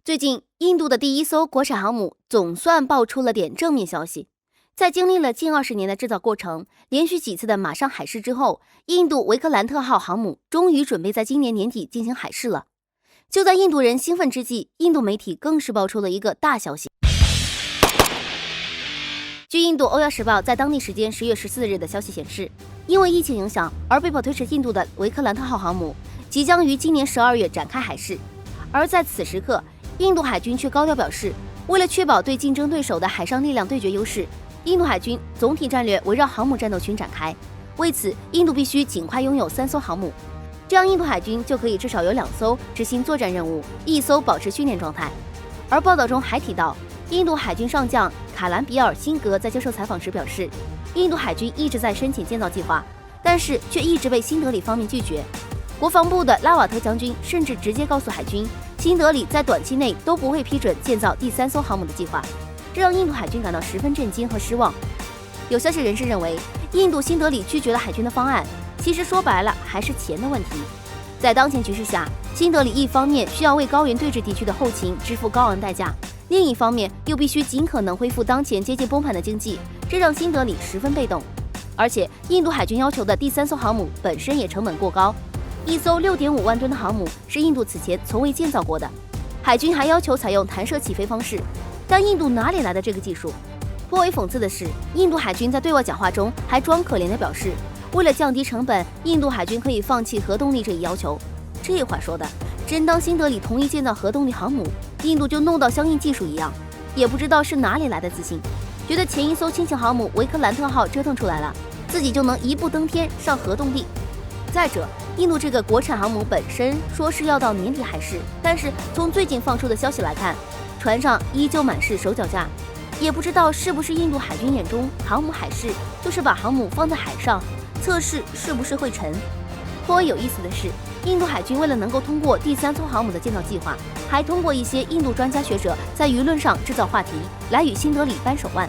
最近，印度的第一艘国产航母总算爆出了点正面消息。在经历了近20年的制造过程，连续几次的马上海试之后，印度维克兰特号航母终于准备在今年年底进行海试了。就在印度人兴奋之际，印度媒体更是爆出了一个大消息。据印度《欧亚时报》在当地时间10月14日的消息显示，因为疫情影响而被迫推迟印度的维克兰特号航母即将于今年12月展开海试，而在此时刻，印度海军却高调表示，为了确保对竞争对手的海上力量对决优势，印度海军总体战略围绕航母战斗群展开。为此，印度必须尽快拥有3艘航母，这样印度海军就可以至少有2艘执行作战任务，1艘保持训练状态。而报道中还提到，印度海军上将卡兰比尔辛格在接受采访时表示，印度海军一直在申请建造计划，但是却一直被新德里方面拒绝。国防部的拉瓦特将军甚至直接告诉海军，新德里在短期内都不会批准建造第3艘航母的计划，这让印度海军感到十分震惊和失望。有消息人士认为，印度新德里拒绝了海军的方案，其实说白了还是钱的问题。在当前局势下，新德里一方面需要为高原对峙地区的后勤支付高昂代价，另一方面又必须尽可能恢复当前接近崩盘的经济，这让新德里十分被动。而且，印度海军要求的第3艘航母本身也成本过高。1艘6.5万吨的航母是印度此前从未建造过的，海军还要求采用弹射起飞方式，但印度哪里来的这个技术？颇为讽刺的是，印度海军在对外讲话中还装可怜地表示，为了降低成本，印度海军可以放弃核动力这一要求。这话说的，真当新德里同意建造核动力航母，印度就弄到相应技术一样，也不知道是哪里来的自信，觉得前1艘轻型航母维克兰特号折腾出来了，自己就能一步登天上核动力。再者，印度这个国产航母本身说是要到年底海试，但是从最近放出的消息来看，船上依旧满是手脚架，也不知道是不是印度海军眼中航母海试就是把航母放在海上测试是不是会沉。颇为有意思的是，印度海军为了能够通过第3艘航母的建造计划，还通过一些印度专家学者在舆论上制造话题，来与新德里扳手腕。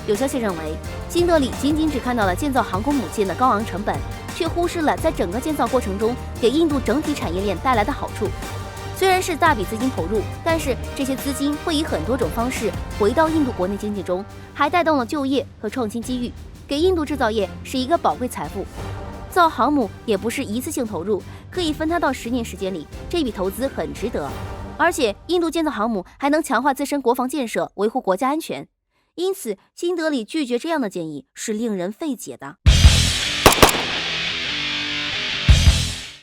有消息认为，新德里仅只看到了建造航空母舰的高昂成本，却忽视了在整个建造过程中给印度整体产业链带来的好处。虽然是大笔资金投入，但是这些资金会以很多种方式回到印度国内经济中，还带动了就业和创新机遇，给印度制造业是一个宝贵财富。造航母也不是一次性投入，可以分摊到10年时间里，这笔投资很值得。而且印度建造航母还能强化自身国防建设，维护国家安全。因此，新德里拒绝这样的建议是令人费解的。